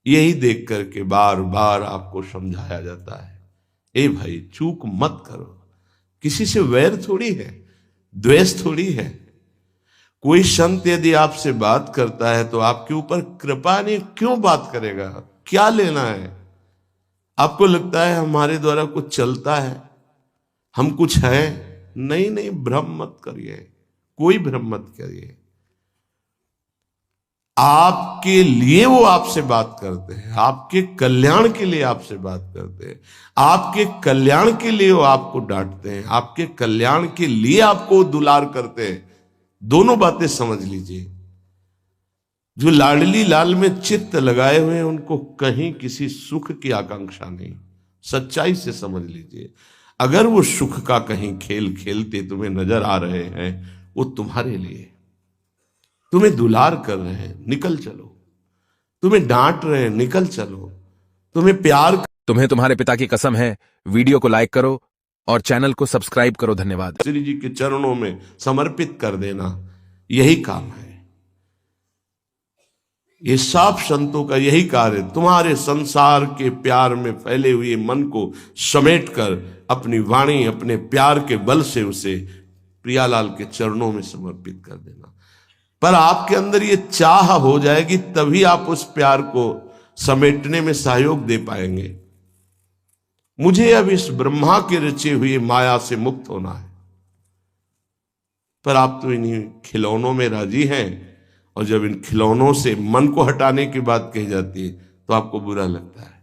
यही देख करके बार बार आपको समझाया जाता है, ए भाई चूक मत करो। किसी से वैर थोड़ी है, द्वेष थोड़ी है। कोई संत यदि आपसे बात करता है तो आपके ऊपर कृपा नहीं, क्यों बात करेगा? क्या लेना है? आपको लगता है हमारे द्वारा कुछ चलता है, हम कुछ है? नहीं नहीं, भ्रम मत करिए, कोई भ्रम मत करिए। आपके लिए वो आपसे बात करते हैं, आपके कल्याण के लिए आपसे बात करते हैं, आपके कल्याण के लिए वो आपको डांटते हैं, आपके कल्याण के लिए आपको दुलार करते हैं। दोनों बातें समझ लीजिए। जो लाडली लाल में चित्त लगाए हुए हैं उनको कहीं किसी सुख की आकांक्षा नहीं। सच्चाई से समझ लीजिए, अगर वो सुख का कहीं खेल खेलते तुम्हें नजर आ रहे हैं, वो तुम्हारे लिए, तुम्हें दुलार कर रहे हैं, निकल चलो। तुम्हें डांट रहे हैं, निकल चलो। तुम्हें प्यार, तुम्हें तुम्हारे पिता की कसम है, वीडियो को लाइक करो और चैनल को सब्सक्राइब करो। धन्यवाद। श्री जी के चरणों में समर्पित कर देना, यही काम है। ये सब संतों का यही कार्य, तुम्हारे संसार के प्यार में फैले हुए मन को समेटकर अपनी वाणी, अपने प्यार के बल से उसे प्रियालाल के चरणों में समर्पित कर देना। पर आपके अंदर ये चाह हो जाएगी, तभी आप उस प्यार को समेटने में सहयोग दे पाएंगे। मुझे अब इस ब्रह्मा के रचे हुए माया से मुक्त होना है, पर आप तो इन्हीं खिलौनों में राजी हैं, और जब इन खिलौनों से मन को हटाने की बात कही जाती है तो आपको बुरा लगता है।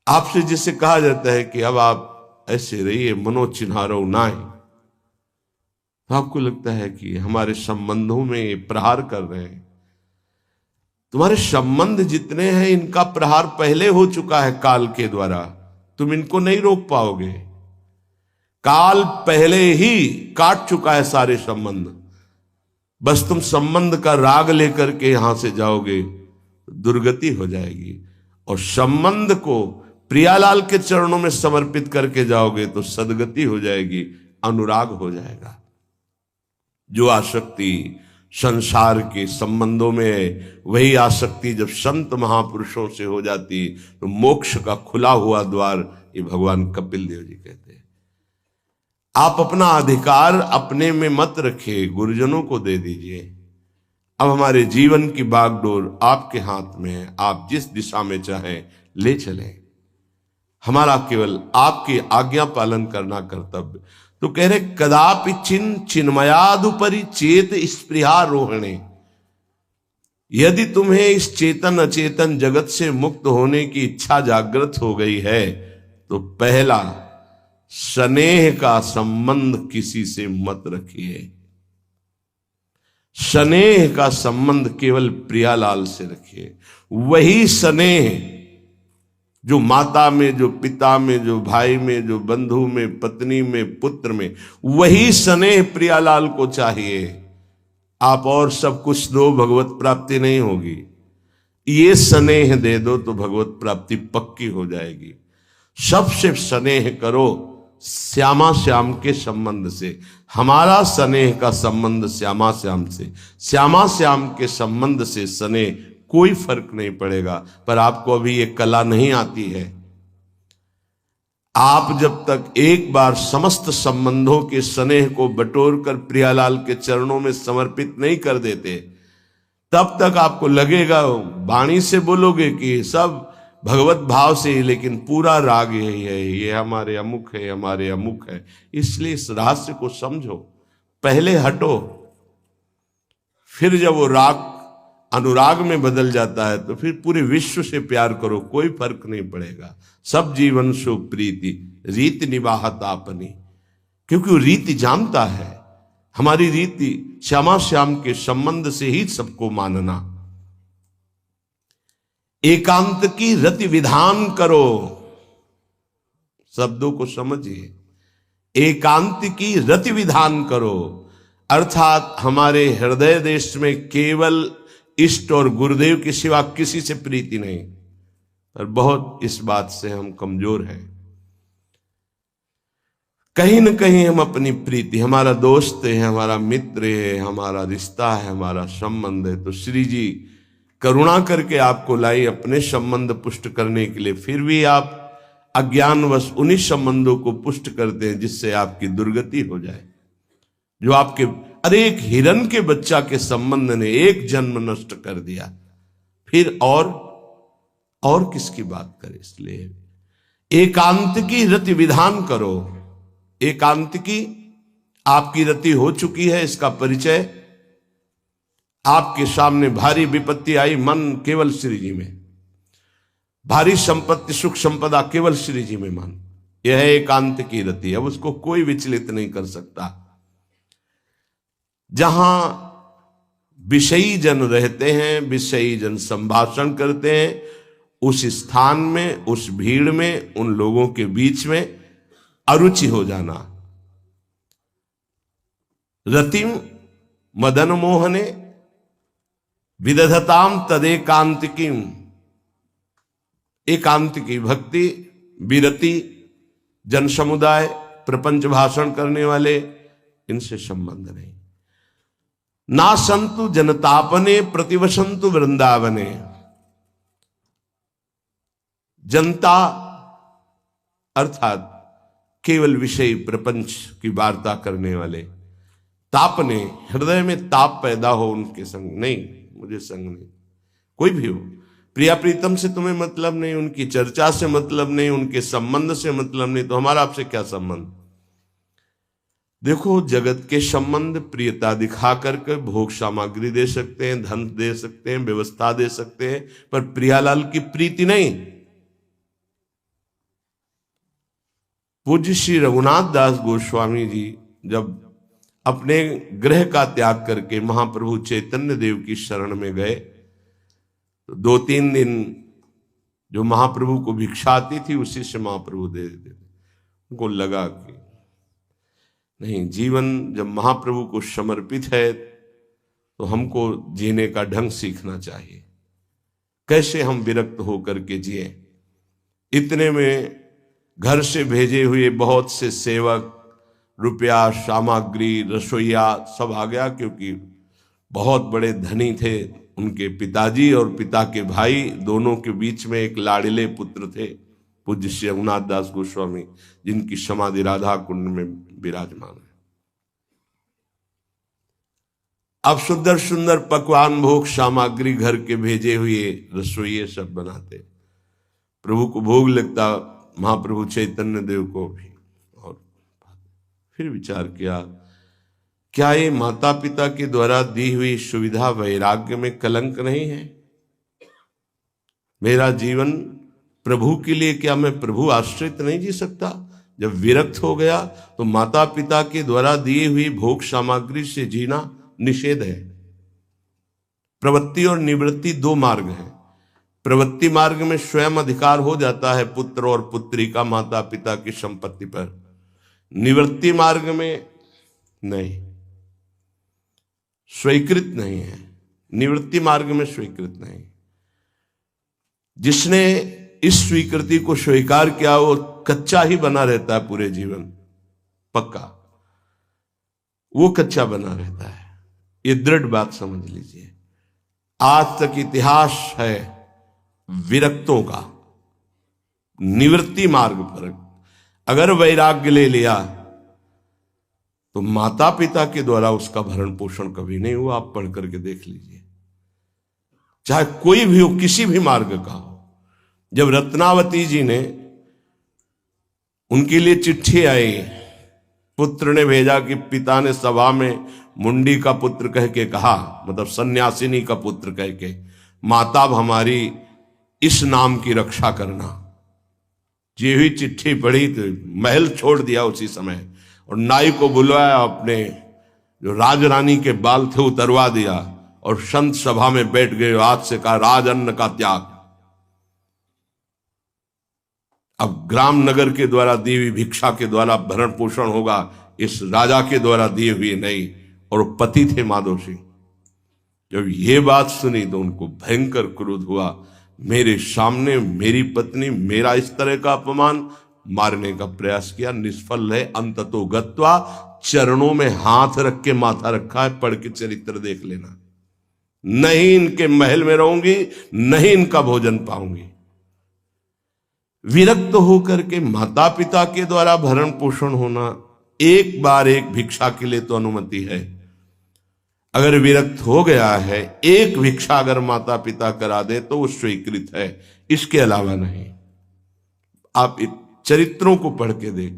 आपसे जिसे कहा जाता है कि अब आप ऐसे रहिए, मनो चिन्हारो नाय, तो आपको लगता है कि हमारे संबंधों में प्रहार कर रहे हैं। तुम्हारे संबंध जितने हैं इनका प्रहार पहले हो चुका है काल के द्वारा, तुम इनको नहीं रोक पाओगे। काल पहले ही काट चुका है सारे संबंध। बस तुम संबंध का राग लेकर के यहां से जाओगे, दुर्गति हो जाएगी। और संबंध को प्रियालाल के चरणों में समर्पित करके जाओगे तो सदगति हो जाएगी, अनुराग हो जाएगा। जो आसक्ति संसार के संबंधों में है, वही आसक्ति जब संत महापुरुषों से हो जाती तो मोक्ष का खुला हुआ द्वार, ये भगवान कपिल देव जी कहते हैं। आप अपना अधिकार अपने में मत रखिए, गुरुजनों को दे दीजिए। अब हमारे जीवन की बागडोर आपके हाथ में है, आप जिस दिशा में चाहें ले चलें। हमारा केवल आपकी आज्ञा पालन करना कर्तव्य। तो कह रहे कदापि चिन्मयादुपरि चेत स्पृहा रोहिणे। यदि तुम्हें इस चेतन अचेतन जगत से मुक्त होने की इच्छा जागृत हो गई है तो पहला, स्नेह का संबंध किसी से मत रखिए। स्नेह का संबंध केवल प्रियालाल से रखिए। वही स्नेह जो माता में, जो पिता में, जो भाई में, जो बंधु में, पत्नी में, पुत्र में, वही स्नेह प्रियालाल को चाहिए। आप और सब कुछ दो, भगवत प्राप्ति नहीं होगी। ये स्नेह दे दो तो भगवत प्राप्ति पक्की हो जाएगी। सबसे स्नेह करो श्यामा श्याम के संबंध से। हमारा स्नेह का संबंध श्यामा श्याम से, श्यामा श्याम के संबंध से स्नेह कोई फर्क नहीं पड़ेगा। पर आपको अभी ये कला नहीं आती है। आप जब तक एक बार समस्त संबंधों के स्नेह को बटोर कर प्रियालाल के चरणों में समर्पित नहीं कर देते, तब तक आपको लगेगा, वाणी से बोलोगे कि सब भगवत भाव से, लेकिन पूरा राग यही है, ये हमारे अमुक है, हमारे अमुक है। इसलिए इस रहस्य को समझो, पहले हटो, फिर जब वो राग अनुराग में बदल जाता है तो फिर पूरे विश्व से प्यार करो, कोई फर्क नहीं पड़ेगा। सब जीवन सो प्रीति रीत निवाहत आपनी, क्योंकि वो रीति जानता है। हमारी रीति श्यामा श्याम के संबंध से ही सबको मानना। एकांत की रति विधान करो, शब्दों को समझिए। एकांत की रति विधान करो, अर्थात हमारे हृदय देश में केवल इष्ट और गुरुदेव के सिवा किसी से प्रीति नहीं। और बहुत इस बात से हम कमजोर हैं। कहीं न कहीं हम अपनी प्रीति, हमारा दोस्त है, हमारा मित्र है, हमारा रिश्ता है, हमारा संबंध है, तो श्री जी करुणा करके आपको लाई अपने संबंध पुष्ट करने के लिए, फिर भी आप अज्ञानवश उन्हीं संबंधों को पुष्ट करते हैं जिससे आपकी दुर्गति हो जाए। जो आपके, अरे एक हिरन के बच्चा के संबंध ने एक जन्म नष्ट कर दिया, फिर और किसकी बात करें। इसलिए एकांत की रति विधान करो। एकांत की आपकी रति हो चुकी है, इसका परिचय आपके सामने भारी विपत्ति आई, मन केवल श्री जी में, भारी संपत्ति सुख संपदा केवल श्री जी में मन, यह है एकांत की रति। अब उसको कोई विचलित नहीं कर सकता। जहां विषयी जन रहते हैं, विषयी जन संभाषण करते हैं, उस स्थान में, उस भीड़ में, उन लोगों के बीच में अरुचि हो जाना। रतिम मदन मोहने विदधताम तदेकांतिकीम। एकांत की भक्ति, विरति, जन समुदाय, प्रपंच भाषण करने वाले, इनसे संबंध नहीं। ना संतु जनतापने प्रतिवसंतु वृंदावने। जनता अर्थात केवल विषय प्रपंच की वार्ता करने वाले, तापने, हृदय में ताप पैदा हो उनके संग नहीं, मुझे संग नहीं। कोई भी हो, प्रिया प्रीतम से तुम्हें मतलब नहीं, उनकी चर्चा से मतलब नहीं, उनके संबंध से मतलब नहीं, तो हमारा आपसे क्या संबंध। देखो, जगत के संबंध प्रियता दिखा करके भोग सामग्री दे सकते हैं, धन दे सकते हैं, व्यवस्था दे सकते हैं, पर प्रियालाल की प्रीति नहीं। पूज्य श्री रघुनाथ दास गोस्वामी जी जब अपने गृह का त्याग करके महाप्रभु चैतन्य देव की शरण में गए, तो 2-3 दिन जो महाप्रभु को भिक्षा आती थी उसी से महाप्रभु दे देते थे। उनको लगा कि नहीं, जीवन जब महाप्रभु को समर्पित है तो हमको जीने का ढंग सीखना चाहिए, कैसे हम विरक्त होकर के जिए। इतने में घर से भेजे हुए बहुत से सेवक, रुपया, सामग्री, रसोईया सब आ गया, क्योंकि बहुत बड़े धनी थे उनके पिताजी, और पिता के भाई दोनों के बीच में एक लाड़िले पुत्र थे, पूज्य श्री रघुनाथ दास गोस्वामी, जिनकी समाधि राधा कुंड में विराजमान है। अब सुंदर सुंदर पकवान, भोग सामग्री घर के भेजे हुए रसोइये सब बनाते, प्रभु को भोग लगता, महाप्रभु चैतन्य देव को भी। और फिर विचार किया, क्या ये माता पिता के द्वारा दी हुई सुविधा वैराग्य में कलंक नहीं है। मेरा जीवन प्रभु के लिए, क्या मैं प्रभु आश्रित नहीं जी सकता। जब विरक्त हो गया तो माता पिता के द्वारा दी हुई भोग सामग्री से जीना निषेध है। प्रवृत्ति और निवृत्ति 2 मार्ग हैं। प्रवृत्ति मार्ग में स्वयं अधिकार हो जाता है पुत्र और पुत्री का माता पिता की संपत्ति पर, निवृत्ति मार्ग में नहीं, स्वीकृत नहीं है। निवृत्ति मार्ग में स्वीकृत नहीं। जिसने इस स्वीकृति को स्वीकार किया वो कच्चा ही बना रहता है पूरे जीवन, पक्का वो कच्चा बना रहता है। ये दृढ़ बात समझ लीजिए। आज तक इतिहास है विरक्तों का। निवृत्ति मार्ग पर अगर वैराग्य ले लिया तो माता पिता के द्वारा उसका भरण पोषण कभी नहीं हुआ। आप पढ़ करके देख लीजिए, चाहे कोई भी हो, किसी भी मार्ग का हो। जब रत्नावती जी ने, उनके लिए चिट्ठी आई, पुत्र ने भेजा कि पिता ने सभा में मुंडी का पुत्र कह के कहा, मतलब सन्यासिनी का पुत्र कह के, माता हमारी इस नाम की रक्षा करना। ये हुई चिट्ठी पढ़ी तो महल छोड़ दिया उसी समय, और नाई को बुलवाया, अपने जो राजरानी के बाल थे उतरवा दिया, और संत सभा में बैठ गए। आज से कहा राजअन्न का त्याग। अब ग्राम नगर के द्वारा दी हुई भिक्षा के द्वारा भरण पोषण होगा, इस राजा के द्वारा दिए हुए नहीं। और पति थे माधव सिंह। जब ये बात सुनी तो उनको भयंकर क्रोध हुआ। मेरे सामने मेरी पत्नी, मेरा इस तरह का अपमान, मारने का प्रयास किया, निष्फल है। अंततो गत्वा, चरणों में हाथ रख के माथा रखा है, पढ़ के चरित्र देख लेना। नहीं इनके महल में रहूंगी, नहीं इनका भोजन पाऊंगी। विरक्त होकर के माता पिता के द्वारा भरण पोषण होना एक बार एक भिक्षा के लिए तो अनुमति है। अगर विरक्त हो गया है, एक भिक्षा अगर माता पिता करा दे तो वो स्वीकृत है, इसके अलावा नहीं। आप चरित्रों को पढ़ के दे,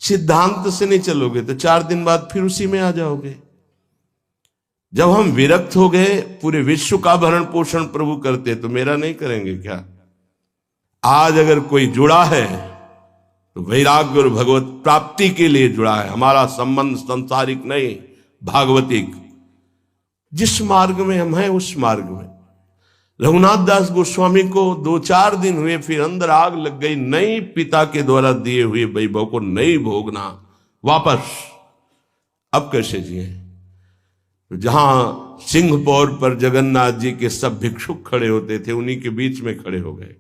सिद्धांत से नहीं चलोगे तो 4 दिन बाद फिर उसी में आ जाओगे। जब हम विरक्त हो गए, पूरे विश्व का भरण पोषण प्रभु करते, तो मेरा नहीं करेंगे क्या? आज अगर कोई जुड़ा है तो वैराग्य और भगवत प्राप्ति के लिए जुड़ा है। हमारा संबंध संसारिक नहीं, भागवतिक। जिस मार्ग में हम हैं उस मार्ग में। रघुनाथ दास गोस्वामी को 2-4 दिन हुए, फिर अंदर आग लग गई। नहीं, पिता के द्वारा दिए हुए वैभव को नहीं भोगना, वापस। अब कैसे जिए? तो जहां सिंहपौर पर जगन्नाथ जी के सब भिक्षुक खड़े होते थे, उन्हीं के बीच में खड़े हो गए।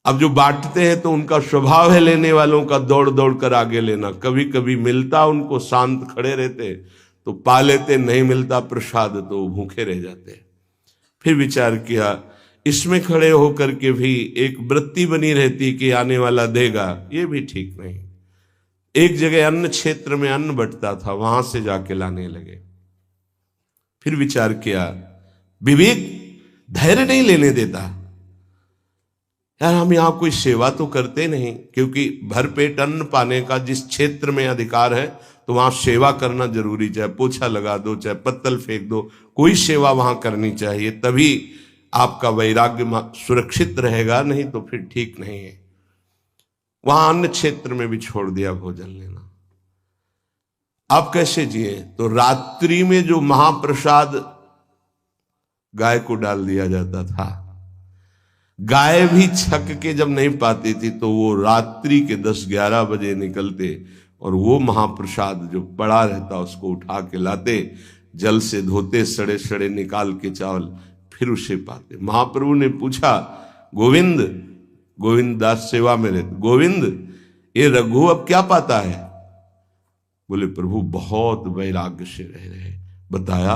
अब जो बांटते हैं तो उनका स्वभाव है लेने वालों का दौड़ दौड़ कर आगे लेना। कभी कभी मिलता, उनको शांत खड़े रहते तो पा लेते, नहीं मिलता प्रसाद तो भूखे रह जाते। फिर विचार किया, इसमें खड़े होकर के भी एक वृत्ति बनी रहती कि आने वाला देगा, ये भी ठीक नहीं। एक जगह अन्न क्षेत्र में अन्न बंटता था, वहां से जाके लाने लगे। फिर विचार किया, विवेक धैर्य नहीं लेने देता। यार हम यहां कोई सेवा तो करते नहीं, क्योंकि भरपेट अन्न पाने का जिस क्षेत्र में अधिकार है तो वहां सेवा करना जरूरी। चाहे पोछा लगा दो, चाहे पत्तल फेंक दो, कोई सेवा वहां करनी चाहिए, तभी आपका वैराग्य सुरक्षित रहेगा, नहीं तो फिर ठीक नहीं है। वहां अन्य क्षेत्र में भी छोड़ दिया भोजन लेना। आप कैसे जिए? तो रात्रि में जो महाप्रसाद गाय को डाल दिया जाता था, गाय भी छक के जब नहीं पाती थी तो वो रात्रि के 10-11 बजे निकलते और वो महाप्रसाद जो पड़ा रहता उसको उठा के लाते, जल से धोते, सड़े सड़े निकाल के चावल, फिर उसे पाते। महाप्रभु ने पूछा, गोविंद, गोविंद दास सेवा में रहते, गोविंद ये रघु अब क्या पाता है? बोले प्रभु बहुत वैराग्य से रह रहे। बताया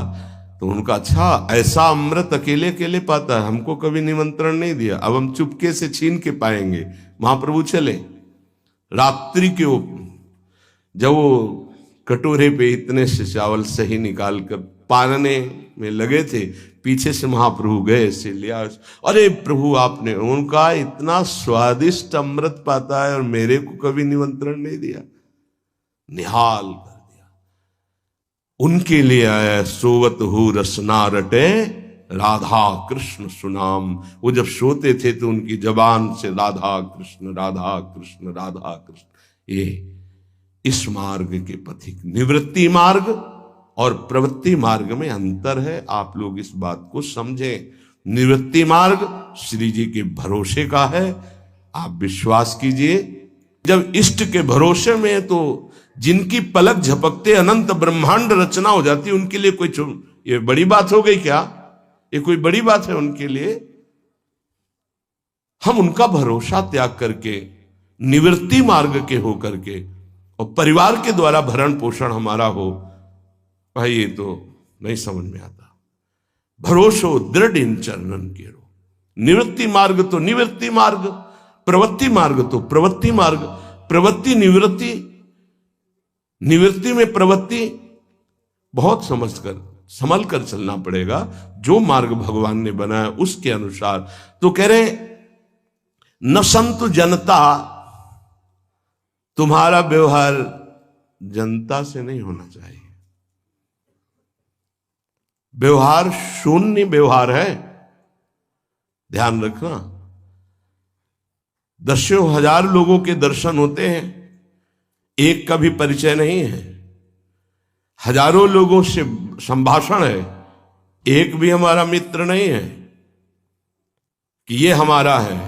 तो उनका, अच्छा ऐसा अमृत अकेले अकेले पाता है, हमको कभी निमंत्रण नहीं दिया, अब हम चुपके से छीन के पाएंगे। महाप्रभु चले रात्रि के जब वो कटोरे पे इतने से चावल सही निकाल कर पानने में लगे थे, पीछे से महाप्रभु गए, से लिया। अरे प्रभु आपने, उनका इतना स्वादिष्ट अमृत पाता है और मेरे को कभी निमंत्रण नहीं दिया। निहाल कर दिया। उनके लिए आया, सोवत हु रसना रटे राधा कृष्ण सुनाम। वो जब सोते थे तो उनकी जबान से राधा कृष्ण राधा कृष्ण राधा कृष्ण। ये इस मार्ग के पथिक। निवृत्ति मार्ग और प्रवृत्ति मार्ग में अंतर है, आप लोग इस बात को समझें। निवृत्ति मार्ग श्री जी के भरोसे का है, आप विश्वास कीजिए। जब इष्ट के भरोसे में है तो जिनकी पलक झपकते अनंत ब्रह्मांड रचना हो जाती, उनके लिए कोई ये बड़ी बात हो गई क्या? ये कोई बड़ी बात है उनके लिए? हम उनका भरोसा त्याग करके निवृत्ति मार्ग के हो करके और परिवार के द्वारा भरण पोषण हमारा हो, भाई ये तो नहीं समझ में आता। भरोसो दृढ़ इन चरणन केरो। निवृत्ति मार्ग तो निवृत्ति मार्ग, प्रवृत्ति मार्ग तो प्रवृत्ति मार्ग। प्रवृत्ति निवृत्ति, निवृत्ति में प्रवृत्ति बहुत समझकर संभल कर चलना पड़ेगा। जो मार्ग भगवान ने बनाया उसके अनुसार। तो कह रहे न संतु जनता, तुम्हारा व्यवहार जनता से नहीं होना चाहिए। व्यवहार शून्य व्यवहार है, ध्यान रखना। दसियों हजार लोगों के दर्शन होते हैं, एक का भी परिचय नहीं है। हजारों लोगों से संभाषण है, एक भी हमारा मित्र नहीं है कि ये हमारा है,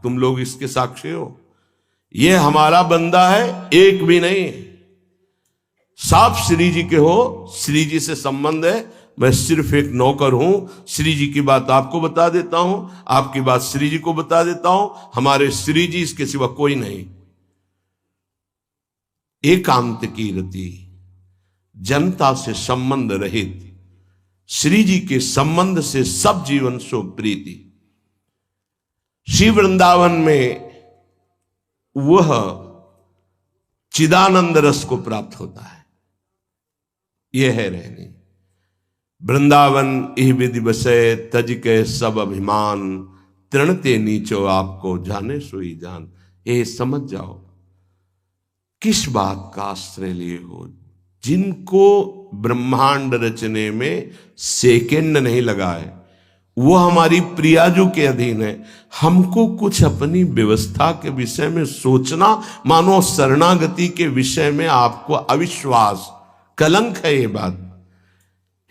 तुम लोग इसके साक्षी हो। ये हमारा बंदा है, एक भी नहीं। साफ श्री जी के हो, श्री जी से संबंध है, मैं सिर्फ एक नौकर हूं। श्री जी की बात आपको बता देता हूं, आपकी बात श्री जी को बता देता हूं। हमारे श्री जी इसके सिवा कोई नहीं। एकांत की रति, जनता से संबंध रहित, श्री जी के संबंध से सब जीवन सो प्रीति। श्री वृंदावन में वह चिदानंद रस को प्राप्त होता है। यह है रहनी। वृंदावन इह विधि बसे तज के सब अभिमान, तृणते नीचो आपको जाने सोई जान। ये समझ जाओ किस बात का आश्रय लिए हो। जिनको ब्रह्मांड रचने में सेकेंड नहीं लगा है, वो हमारी प्रियाजू के अधीन है। हमको कुछ अपनी व्यवस्था के विषय में सोचना, मानो शरणागति के विषय में आपको अविश्वास, कलंक है ये बात।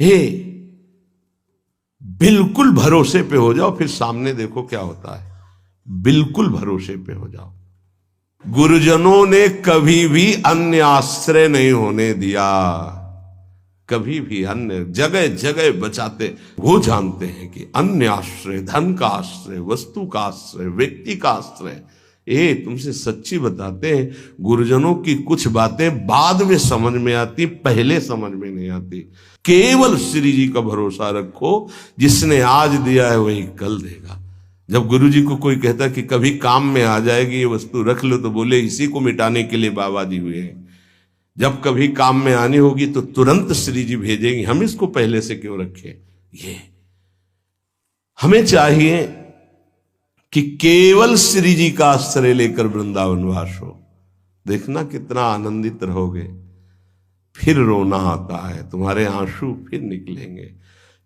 हे, बिल्कुल भरोसे पे हो जाओ, फिर सामने देखो क्या होता है। बिल्कुल भरोसे पे हो जाओ। गुरुजनों ने कभी भी अन्य आश्रय नहीं होने दिया, कभी भी अन्य जगह जगह बचाते। वो जानते हैं कि अन्य आश्रय, धन का आश्रय, वस्तु का आश्रय, व्यक्ति का आश्रय, ये तुमसे सच्ची बताते हैं। गुरुजनों की कुछ बातें बाद में समझ में आती, पहले समझ में नहीं आती। केवल श्री जी का भरोसा रखो, जिसने आज दिया है वही कल देगा। जब गुरु जी को कोई कहता कि कभी काम में आ जाएगी ये वस्तु, रख लो, तो बोले इसी को मिटाने के लिए बाबा जी हुए हैं। जब कभी काम में आनी होगी तो तुरंत श्री जी भेजेंगे, हम इसको पहले से क्यों रखें। ये हमें चाहिए कि केवल श्री जी का आश्रय लेकर वृंदावन वास हो। देखना कितना आनंदित रहोगे। फिर रोना आता है, तुम्हारे आंसू फिर निकलेंगे।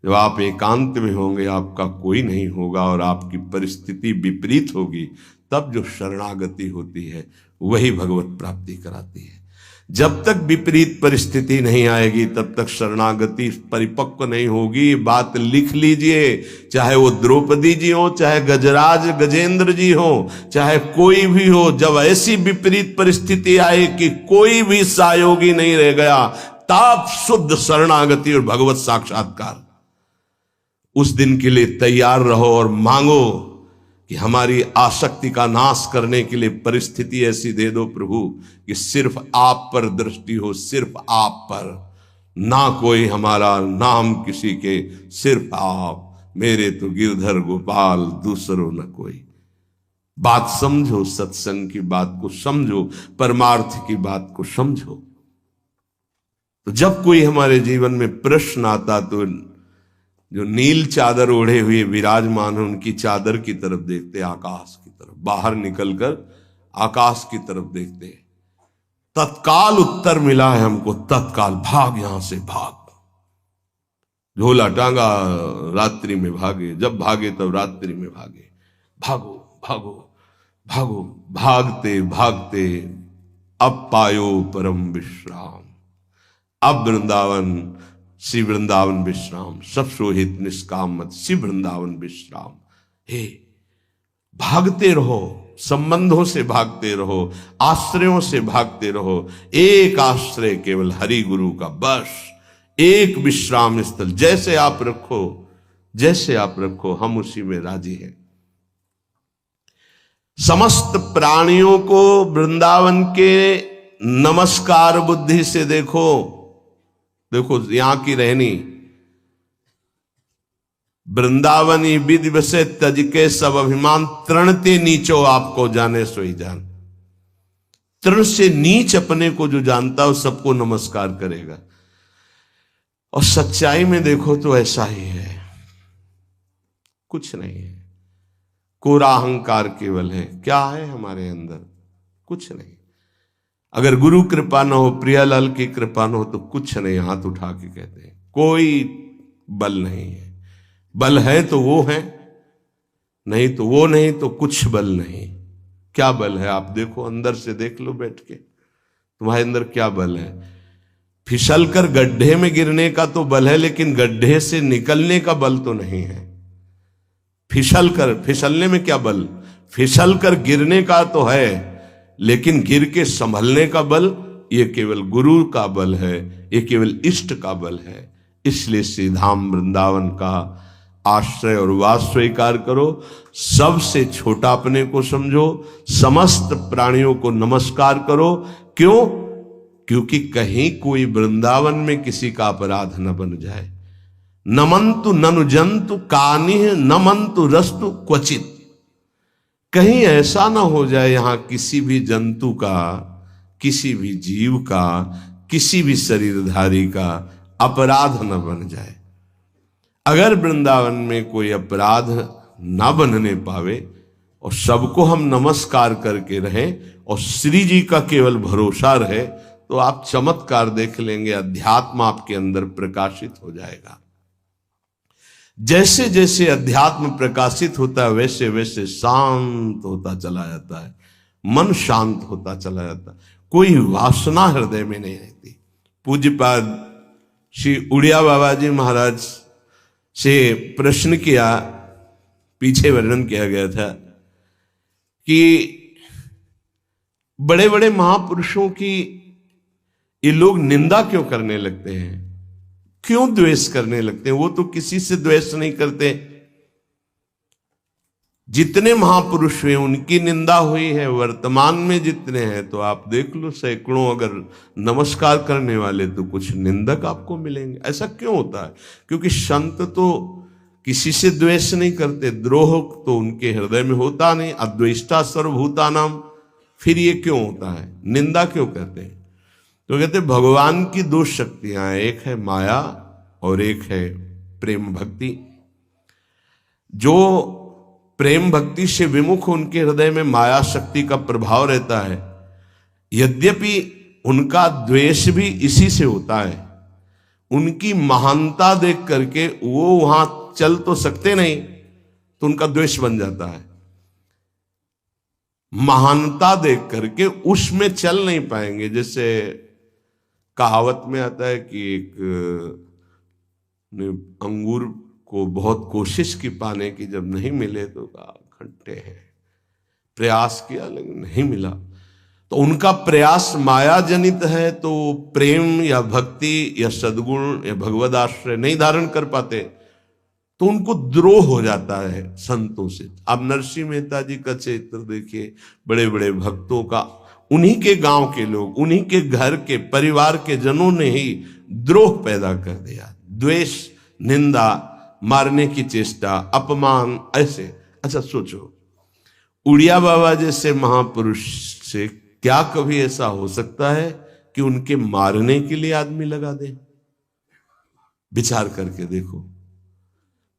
जब आप एकांत में होंगे, आपका कोई नहीं होगा और आपकी परिस्थिति विपरीत होगी, तब जो शरणागति होती है वही भगवत प्राप्ति कराती है। जब तक विपरीत परिस्थिति नहीं आएगी तब तक शरणागति परिपक्व नहीं होगी। बात लिख लीजिए, चाहे वो द्रौपदी जी हो, चाहे गजराज गजेंद्र जी हो, चाहे कोई भी हो। जब ऐसी विपरीत परिस्थिति आए कि कोई भी सहयोगी नहीं रह गया, तब शुद्ध शरणागति और भगवत साक्षात्कार। उस दिन के लिए तैयार रहो और मांगो कि हमारी आसक्ति का नाश करने के लिए परिस्थिति ऐसी दे दो प्रभु कि सिर्फ आप पर दृष्टि हो, सिर्फ आप पर, ना कोई हमारा, नाम किसी के, सिर्फ आप। मेरे तो गिरधर गोपाल, दूसरों न कोई। बात समझो, सत्संग की बात को समझो, परमार्थ की बात को समझो। तो जब कोई हमारे जीवन में प्रश्न आता तो जो नील चादर ओढ़े हुए विराजमान है, उनकी चादर की तरफ देखते, आकाश की तरफ। बाहर निकलकर आकाश की तरफ देखते। तत्काल उत्तर मिला है हमको, तत्काल भाग, यहां से भाग। झोला टांगा, रात्रि में भागे, जब भागे तब रात्रि में भागे। भागो भागो भागो, भागते भागते अब पायो परम विश्राम। अब वृंदावन, श्री वृंदावन विश्राम, सब सोहित निष्काम मत, श्री वृंदावन विश्राम। हे, भागते रहो, संबंधों से भागते रहो, आश्रयों से भागते रहो। एक आश्रय केवल हरि गुरु का, बस एक विश्राम स्थल। जैसे आप रखो, जैसे आप रखो, हम उसी में राजी हैं। समस्त प्राणियों को वृंदावन के नमस्कार बुद्धि से देखो। देखो यहां की रहनी, वृंदावनी विधि बसे तज के सब अभिमान, तृणते नीचो आपको जाने सोई जान। तृण से नीच अपने को जो जानता है, सबको नमस्कार करेगा। और सच्चाई में देखो तो ऐसा ही है, कुछ नहीं है। कोरा अहंकार केवल है। क्या है हमारे अंदर? कुछ नहीं। अगर गुरु कृपा न हो, प्रियालाल की कृपा न हो, तो कुछ नहीं। हाथ उठा के कहते हैं कोई बल नहीं है। बल है तो वो है, नहीं तो वो नहीं, तो कुछ बल नहीं। क्या बल है? आप देखो, अंदर से देख लो बैठ के, तुम्हारे अंदर क्या बल है। फिसल कर गड्ढे में गिरने का तो बल है, लेकिन गड्ढे से निकलने का बल तो नहीं है। फिसलने में क्या बल? फिसल कर गिरने का तो है, लेकिन गिर के संभलने का बल, ये केवल गुरु का बल है, ये केवल इष्ट का बल है। इसलिए श्री धाम वृंदावन का आश्रय और वास स्वीकार करो। सबसे छोटा अपने को समझो, समस्त प्राणियों को नमस्कार करो। क्यों? क्योंकि कहीं कोई वृंदावन में किसी का अपराध न बन जाए। नमंतु ननु जंतु कानिह नमंतु रस्तु क्वचित। कहीं ऐसा ना हो जाए यहां किसी भी जंतु का, किसी भी जीव का, किसी भी शरीरधारी का अपराध न बन जाए। अगर वृंदावन में कोई अपराध ना बनने पावे और सबको हम नमस्कार करके रहें और श्री जी का केवल भरोसा रहे, तो आप चमत्कार देख लेंगे, अध्यात्म आपके अंदर प्रकाशित हो जाएगा। जैसे जैसे अध्यात्म प्रकाशित होता है वैसे वैसे शांत होता चला जाता है, मन शांत होता चला जाता है, कोई वासना हृदय में नहीं रहती। पूज्यपाद श्री उड़िया बाबा जी महाराज से प्रश्न किया, पीछे वर्णन किया गया था कि बड़े बड़े महापुरुषों की ये लोग निंदा क्यों करने लगते हैं, क्यों द्वेष करने लगते हैं? वो तो किसी से द्वेष नहीं करते। जितने महापुरुष हुए उनकी निंदा हुई है, वर्तमान में जितने हैं तो आप देख लो सैकड़ों अगर नमस्कार करने वाले तो कुछ निंदक आपको मिलेंगे। ऐसा क्यों होता है? क्योंकि संत तो किसी से द्वेष नहीं करते, द्रोह तो उनके हृदय में होता नहीं, अद्वेष्टा सर्वभूतानाम। फिर ये क्यों होता है, निंदा क्यों कहते हैं? तो कहते भगवान की दो शक्तियां हैं, एक है माया और एक है प्रेम भक्ति। जो प्रेम भक्ति से विमुख उनके हृदय में माया शक्ति का प्रभाव रहता है, यद्यपि उनका द्वेष भी इसी से होता है। उनकी महानता देख करके वो वहां चल तो सकते नहीं, तो उनका द्वेष बन जाता है। महानता देख करके उसमें चल नहीं पाएंगे। जैसे कहावत में आता है कि एक अंगूर को बहुत कोशिश की पाने की, जब नहीं मिले तो कहा खट्टे हैं, प्रयास किया लेकिन नहीं मिला। तो उनका प्रयास माया जनित है, तो प्रेम या भक्ति या सद्गुण या भगवद आश्रय नहीं धारण कर पाते, तो उनको द्रोह हो जाता है संतों से। अब नरसिंह मेहता जी का चरित्र देखिए, बड़े बड़े भक्तों का, उन्हीं के गांव के लोग, उन्हीं के घर के परिवार के जनों ने ही द्रोह पैदा कर दिया। द्वेष, निंदा, मारने की चेष्टा, अपमान, ऐसे। अच्छा सोचो, उड़िया बाबा जैसे महापुरुष से क्या कभी ऐसा हो सकता है कि उनके मारने के लिए आदमी लगा दे? विचार करके देखो।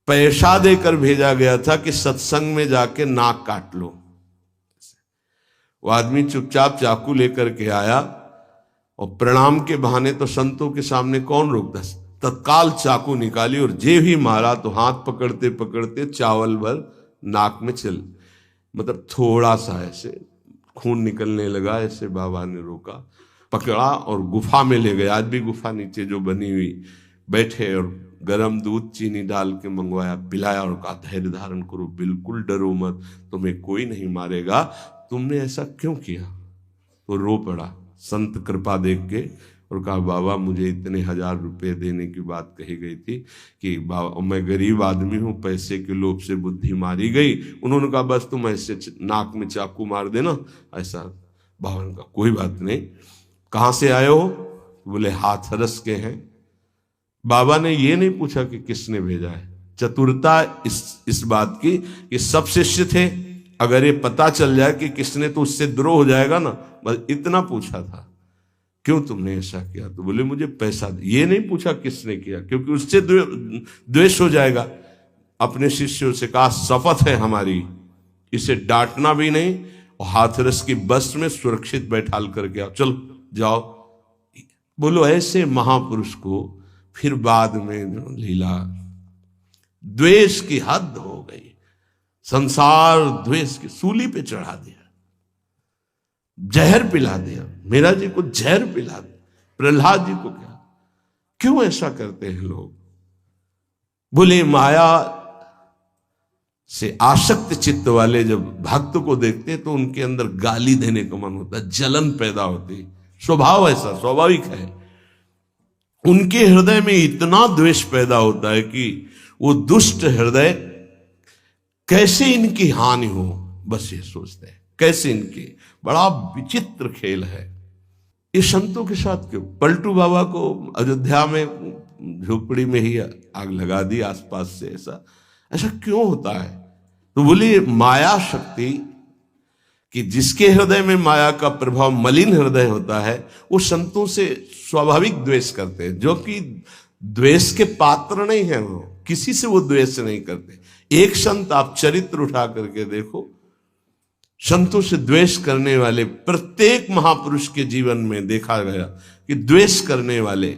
पैसा देकर भेजा गया था कि सत्संग में जाके नाक काट लो। वो आदमी चुपचाप चाकू लेकर के आया और प्रणाम के बहाने तो संतों के सामने कौन रोकता, तत्काल चाकू निकाली और जे ही मारा तो हाथ पकड़ते पकड़ते चावल भर नाक में चल, मतलब थोड़ा सा ऐसे खून निकलने लगा। ऐसे बाबा ने रोका, पकड़ा और गुफा में ले गए। आज भी गुफा नीचे जो बनी हुई, बैठे और गरम दूध चीनी डाल के मंगवाया, पिलाया और कहा धैर्य धारण करो, बिल्कुल डरो मत, तुम्हें कोई नहीं मारेगा, तुमने ऐसा क्यों किया? तो रो पड़ा संत कृपा देख के और कहा बाबा मुझे इतने 1000 रुपए देने की बात कही गई थी कि बाबा मैं गरीब आदमी हूं, पैसे के लोभ से बुद्धि मारी गई। उन्होंने कहा बस तुम ऐसे नाक में चाकू मार देना। ऐसा बाबा ने कहा कोई बात नहीं। कहां से आए हो? बोले हाथरस के हैं। बाबा ने ये नहीं पूछा कि किसने भेजा है। चतुरता इस बात की कि सब शिष्य थे, अगर ये पता चल जाए कि किसने, तो उससे द्रोह हो जाएगा ना, बस इतना पूछा था क्यों तुमने ऐसा किया? तो बोले मुझे पैसा दे। ये नहीं पूछा किसने किया, क्योंकि उससे द्वेष हो जाएगा। अपने शिष्यों से कहा शपथ है हमारी, इसे डांटना भी नहीं और हाथरस की बस में सुरक्षित बैठाल करके आओ, चलो जाओ। बोलो ऐसे महापुरुष को फिर बाद में लीला, द्वेष की हद हो गई, संसार द्वेष की सूली पे चढ़ा दिया, जहर पिला दिया। मीरा जी को जहर पिला दिया, प्रहलाद जी को क्या? क्यों ऐसा करते हैं लोग? बोले माया से आसक्त चित्त वाले जब भक्त को देखते हैं तो उनके अंदर गाली देने का मन होता है, जलन पैदा होती, स्वभाव ऐसा स्वाभाविक है। उनके हृदय में इतना द्वेष पैदा होता है कि वो दुष्ट हृदय कैसे इनकी हानि हो, बस ये सोचते हैं कैसे इनकी। बड़ा विचित्र खेल है। ये संतों के साथ क्यों? पलटू बाबा को अयोध्या में झोपड़ी में ही आग लगा दी आसपास से, ऐसा ऐसा क्यों होता है? तो बोलिए माया शक्ति, कि जिसके हृदय में माया का प्रभाव मलिन हृदय होता है वो संतों से स्वाभाविक द्वेष करते हैं, जो कि द्वेष के पात्र नहीं है, वो किसी से वो द्वेष नहीं करते। एक संत आप चरित्र उठा करके देखो, संतों से द्वेष करने वाले प्रत्येक महापुरुष के जीवन में देखा गया कि द्वेष करने वाले,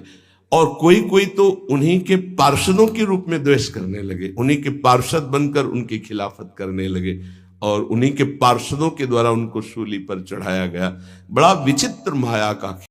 और कोई कोई तो उन्हीं के पार्षदों के रूप में द्वेष करने लगे, उन्हीं के पार्षद बनकर उनकी खिलाफत करने लगे और उन्हीं के पार्षदों के द्वारा उनको सूली पर चढ़ाया गया। बड़ा विचित्र माया का